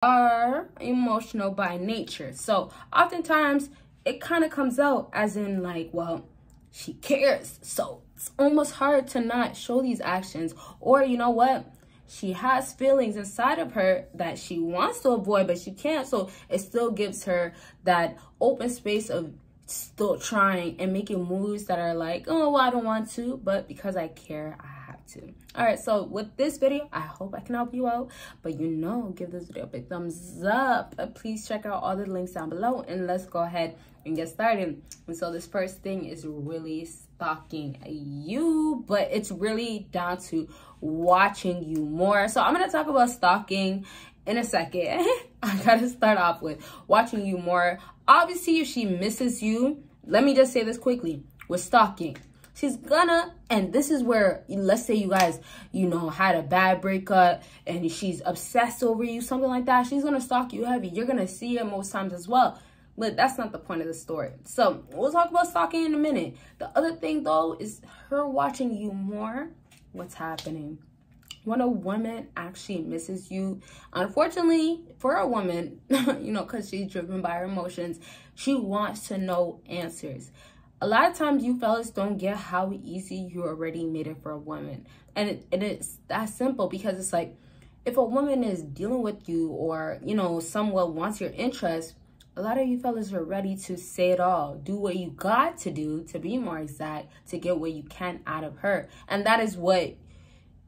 are emotional by nature. So oftentimes it kind of comes out as in like, well, she cares. So it's almost hard to not show these actions. Or you know what? She has feelings inside of her that she wants to avoid, but she can't. So it still gives her that open space of still trying and making moves that are like, oh, well, I don't want to, but because I care, I have to. All right, so with this video, I hope I can help you out, but give this video a big thumbs up. Please check out all the links down below, and let's go ahead and get started. And so this first thing is really stalking you, but it's really down to watching you more. So I'm gonna talk about stalking in a second. I gotta start off with watching you more. Obviously, if she misses you, let me just say this quickly, with stalking, she's gonna, and this is where, let's say you guys, had a bad breakup and she's obsessed over you, something like that, she's gonna stalk you heavy. You're gonna see it most times as well, but that's not the point of the story. So we'll talk about stalking in a minute. The other thing though is her watching you more. What's happening when a woman actually misses you? Unfortunately for a woman, because she's driven by her emotions, she wants to know answers. A lot of times you fellas don't get how easy you already made it for a woman. And it's that simple, because it's like, if a woman is dealing with you or, somewhat wants your interest, a lot of you fellas are ready to say it all. Do what you got to do, to be more exact, to get what you can out of her. And that is what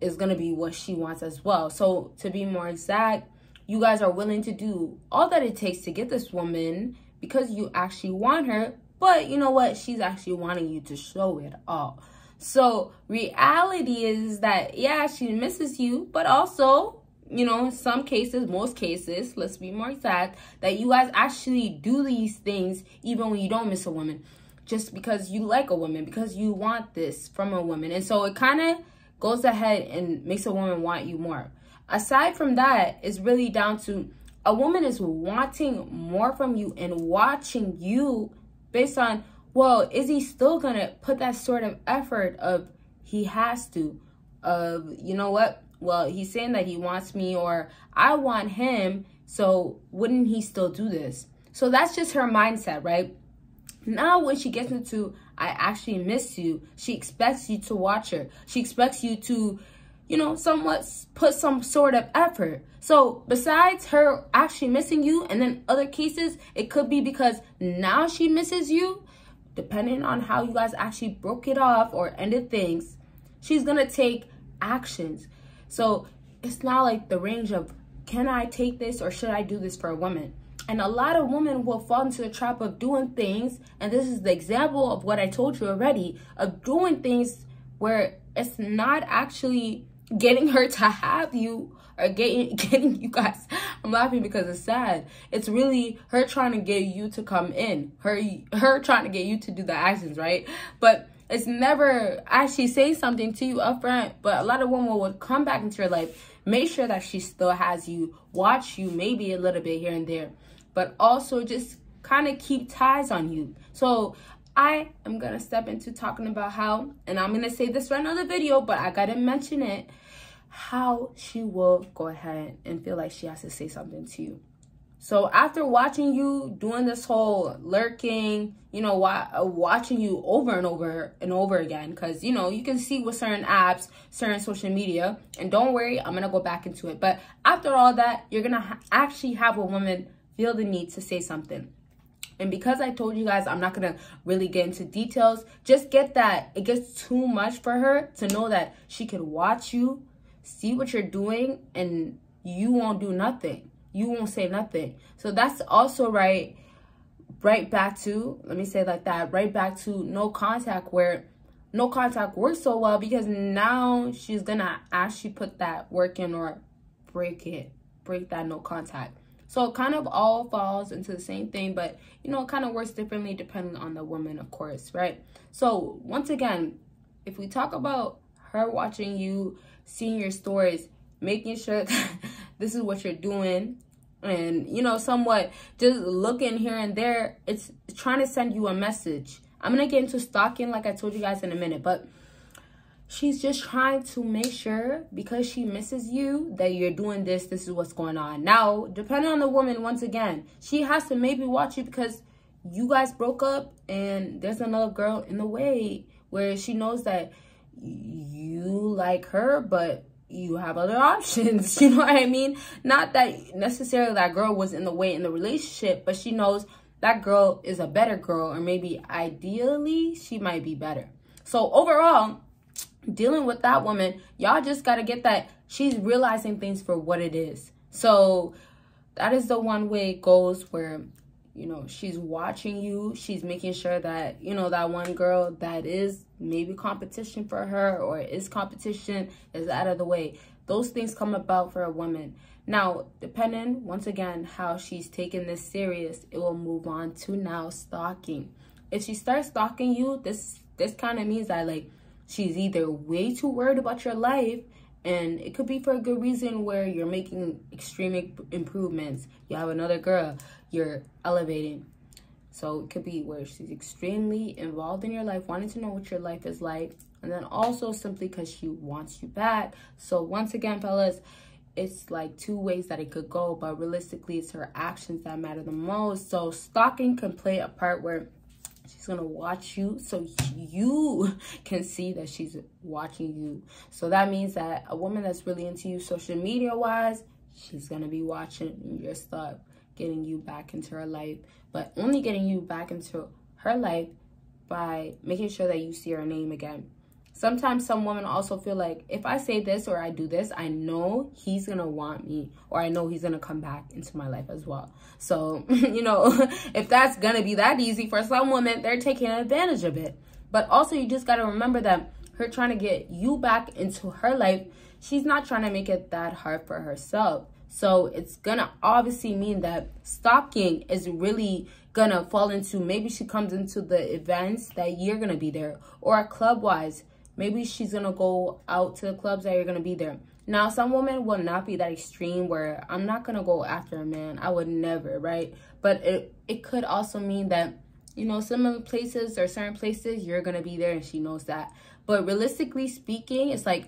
is going to be what she wants as well. So to be more exact, you guys are willing to do all that it takes to get this woman because you actually want her. But you know what? She's actually wanting you to show it all. So reality is that, yeah, she misses you, but also, in some cases, most cases, let's be more exact, that you guys actually do these things even when you don't miss a woman, just because you like a woman, because you want this from a woman. And so it kind of goes ahead and makes a woman want you more. Aside from that, it's really down to a woman is wanting more from you and watching you based on, well, is he still going to put that sort of effort of he has to, of, you know what? Well, he's saying that he wants me or I want him, so wouldn't he still do this? So that's just her mindset, right? Now when she gets into, I actually miss you, she expects you to watch her. She expects you to, somewhat put some sort of effort. So besides her actually missing you, and then other cases, it could be because now she misses you, depending on how you guys actually broke it off or ended things, she's going to take actions. So it's not like the range of, can I take this or should I do this for a woman? And a lot of women will fall into the trap of doing things, and this is the example of what I told you already, of doing things where it's not actually getting her to have you or getting you guys. I'm laughing because it's sad. It's really her trying to get you to come in, her trying to get you to do the actions, right? But it's never actually say something to you up front. But a lot of women will come back into your life, make sure that she still has you, watch you maybe a little bit here and there, but also just kind of keep ties on you. So I am going to step into talking about how, and I'm going to say this for another video, but I got to mention it, how she will go ahead and feel like she has to say something to you. So after watching you doing this whole lurking, watching you over and over and over again, because, you can see with certain apps, certain social media, and don't worry, I'm going to go back into it. But after all that, you're going to actually have a woman feel the need to say something. And because I told you guys I'm not going to really get into details, just get that it gets too much for her to know that she could watch you, see what you're doing, and you won't do nothing. You won't say nothing. So that's also right back to, let me say it like that, right back to no contact, where no contact works so well because now she's going to actually put that work in or break that no contact. So it kind of all falls into the same thing, but, it kind of works differently depending on the woman, of course, right? So once again, if we talk about her watching you, seeing your stories, making sure that this is what you're doing, and, somewhat just looking here and there, it's trying to send you a message. I'm going to get into stalking like I told you guys in a minute, but she's just trying to make sure, because she misses you, that you're doing this is what's going on. Now, depending on the woman, once again, she has to maybe watch you because you guys broke up and there's another girl in the way, where she knows that you like her, but you have other options. You know what I mean? Not that necessarily that girl was in the way in the relationship, but she knows that girl is a better girl, or maybe ideally she might be better. So overall, dealing with that woman, y'all just got to get that she's realizing things for what it is. So that is the one way it goes, where, you know, she's watching you. She's making sure that, you know, that one girl that is maybe competition for her, or is competition, is out of the way. Those things come about for a woman. Now, depending, once again, how she's taking this serious, it will move on to now stalking. If she starts stalking you, this kind of means that, like, she's either way too worried about your life, and it could be for a good reason, where you're making extreme improvements. You have another girl, you're elevating. So it could be where she's extremely involved in your life, wanting to know what your life is like. And then also simply because she wants you back. So once again, fellas, it's like two ways that it could go. But realistically, it's her actions that matter the most. So stalking can play a part where she's going to watch you so you can see that she's watching you. So that means that a woman that's really into you social media wise, she's going to be watching your stuff, getting you back into her life, but only getting you back into her life by making sure that you see her name again. Sometimes some women also feel like, if I say this or I do this, I know he's going to want me, or I know he's going to come back into my life as well. So, you know, if that's going to be that easy for some women, they're taking advantage of it. But also, you just got to remember that her trying to get you back into her life, she's not trying to make it that hard for herself. So it's going to obviously mean that stalking is really going to fall into, maybe she comes into the events that you're going to be there, or club-wise. Maybe she's going to go out to the clubs that you're going to be there. Now, some women will not be that extreme where I'm not going to go after a man. I would never, right? But it could also mean that, you know, some of the places or certain places you're going to be there and she knows that. But realistically speaking, it's like,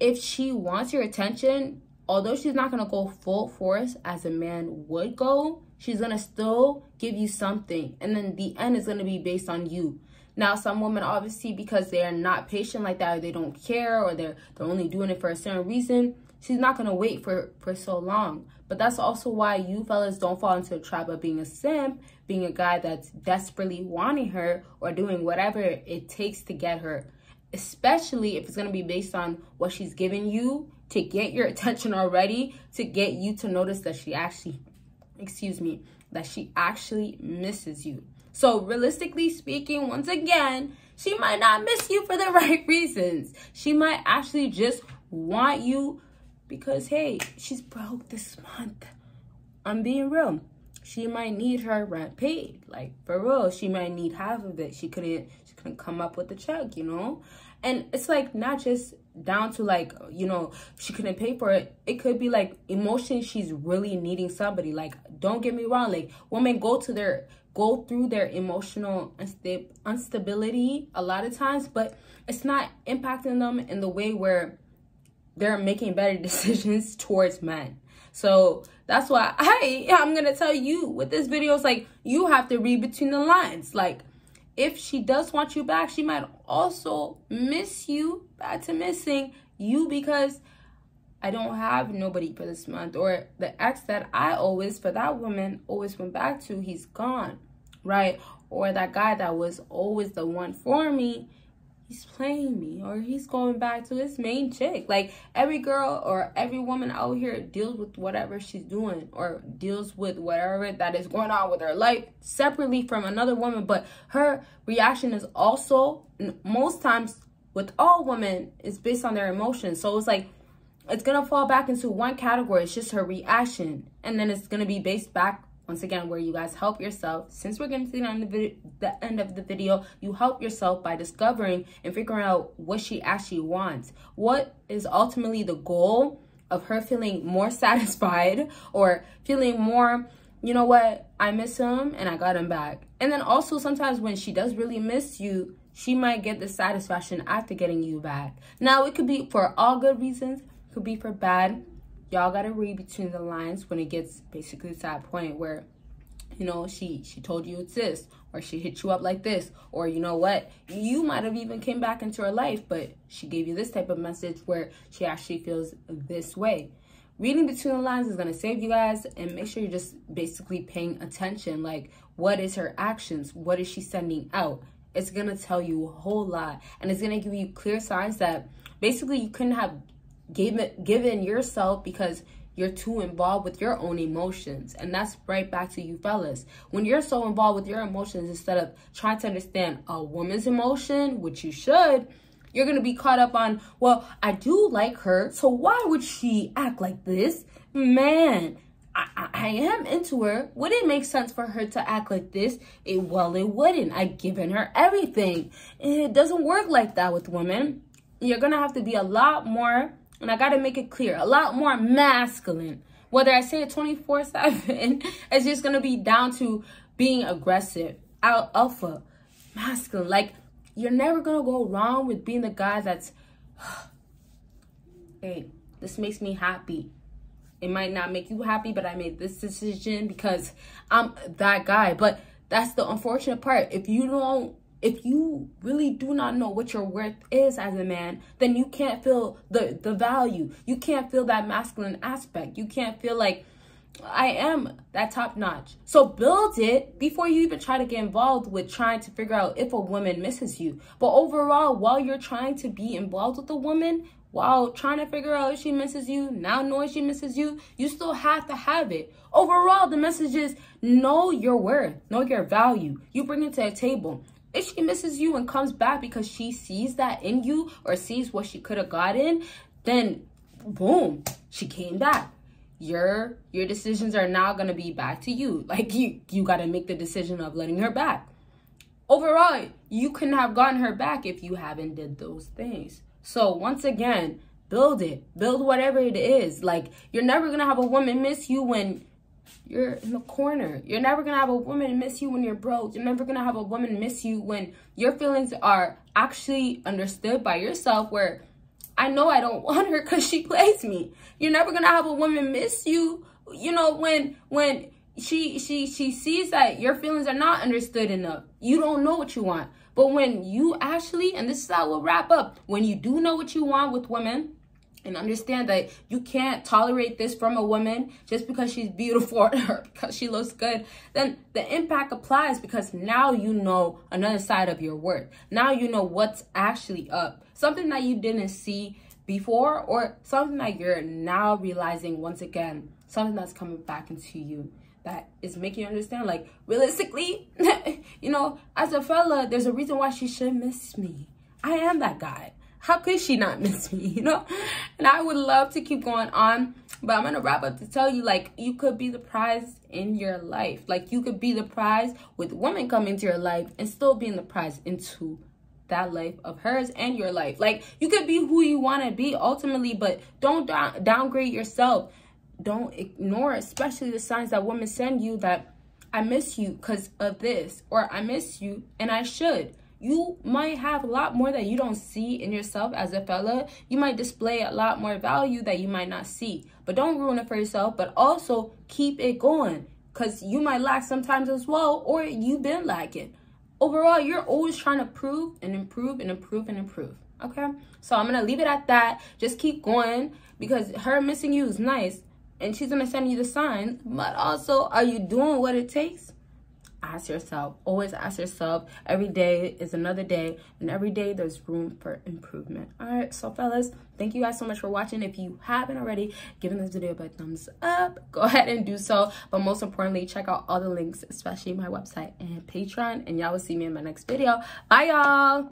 if she wants your attention, although she's not going to go full force as a man would go, she's going to still give you something. And then the end is going to be based on you. Now, some women, obviously, because they are not patient like that, or they don't care, or they're only doing it for a certain reason, she's not going to wait for so long. But that's also why you fellas don't fall into the trap of being a simp, being a guy that's desperately wanting her or doing whatever it takes to get her, especially if it's going to be based on what she's giving you to get your attention already, to get you to notice that she actually, that she actually misses you. So realistically speaking, once again, she might not miss you for the right reasons. She might actually just want you because, hey, she's broke this month. I'm being real. She might need her rent paid. Like, for real, she might need half of it. She couldn't come up with the check, you know? And it's like not just down to like, you know, she couldn't pay for it. It could be like emotionally she's really needing somebody. Like, don't get me wrong, like women go through their emotional instability a lot of times, but it's not impacting them in the way where they're making better decisions towards men. So that's why I'm gonna tell you with this video, it's like you have to read between the lines. Like, if she does want you back, she might also miss you, back to missing you, because I don't have nobody for this month, or the ex that I always, for that woman, always went back to, he's gone, right? Or that guy that was always the one for me, he's playing me, or he's going back to his main chick. Like, every girl or every woman out here deals with whatever she's doing, or deals with whatever that is going on with her life separately from another woman. But her reaction is also, most times with all women, is based on their emotions. So it's like, it's going to fall back into one category. It's just her reaction. And then it's going to be based back, once again, where you guys help yourself. Since we're getting to the end of the video, you help yourself by discovering and figuring out what she actually wants. What is ultimately the goal of her feeling more satisfied, or feeling more, you know what, I miss him and I got him back. And then also sometimes when she does really miss you, she might get the satisfaction after getting you back. Now, it could be for all good reasons. It could be for bad. Y'all got to read between the lines when it gets basically to that point where, you know, she told you it's this, or she hit you up like this, or you know what, you might have even came back into her life, but she gave you this type of message where she actually feels this way. Reading between the lines is going to save you guys, and make sure you're just basically paying attention. Like, what is her actions? What is she sending out? It's going to tell you a whole lot, and it's going to give you clear signs that basically you couldn't have given yourself because you're too involved with your own emotions. And that's right back to you fellas. When you're so involved with your emotions, instead of trying to understand a woman's emotion, which you should, you're going to be caught up on, well, I do like her, so why would she act like this? Man, I am into her. Would it make sense for her to act like this? Well, it wouldn't. I've given her everything. It doesn't work like that with women. You're going to have to be a lot more, and I got to make it clear, a lot more masculine. Whether I say it 24/7, it's just going to be down to being aggressive, alpha, masculine. Like, you're never going to go wrong with being the guy that's, hey, this makes me happy. It might not make you happy, but I made this decision because I'm that guy. But that's the unfortunate part. If you really do not know what your worth is as a man, then you can't feel the value. You can't feel that masculine aspect. You can't feel like, I am that top notch. So build it before you even try to get involved with trying to figure out if a woman misses you. But overall, while you're trying to be involved with a woman, while trying to figure out if she misses you, now knowing she misses you, you still have to have it. Overall, the message is know your worth, know your value. You bring it to a table. If she misses you and comes back because she sees that in you or sees what she could have gotten, then boom, she came back. Your decisions are now going to be back to you. Like, you got to make the decision of letting her back. Overall, you couldn't have gotten her back if you haven't did those things. So once again, build it. Build whatever it is. Like, you're never going to have a woman miss you when you're in the corner. You're never going to have a woman miss you when you're broke. You're never going to have a woman miss you when your feelings are actually understood by yourself, where I know I don't want her because she plays me. You're never going to have a woman miss you, you know, when she sees that your feelings are not understood enough. You don't know what you want. But when you actually, and this is how we'll wrap up, when you do know what you want with women, and understand that you can't tolerate this from a woman just because she's beautiful or because she looks good, then the impact applies, because now you know another side of your worth. Now you know what's actually up. Something that you didn't see before, or something that you're now realizing once again, something that's coming back into you that is making you understand, like, realistically, you know, as a fella, there's a reason why she should miss me. I am that guy. How could she not miss me, you know? And I would love to keep going on, but I'm going to wrap up to tell you, like, you could be the prize in your life. Like, you could be the prize with women coming into your life and still being the prize into that life of hers and your life. Like, you could be who you want to be ultimately, but don't downgrade yourself. Don't ignore, especially the signs that women send you, that I miss you because of this, or I miss you and I should. You might have a lot more that you don't see in yourself as a fella. You might display a lot more value that you might not see. But don't ruin it for yourself, but also keep it going, because you might lack sometimes as well, or you've been lacking. Overall, you're always trying to prove and improve and improve and improve. Okay? So I'm going to leave it at that. Just keep going, because her missing you is nice, and she's going to send you the signs. But also, are you doing what it takes? Ask yourself. Always ask yourself. Every day is another day, and every day there's room for improvement. All right, so fellas, thank you guys so much for watching. If you haven't already given this video a thumbs up, go ahead and do so. But most importantly, check out all the links, especially my website and Patreon, and y'all will see me in my next video. Bye, y'all.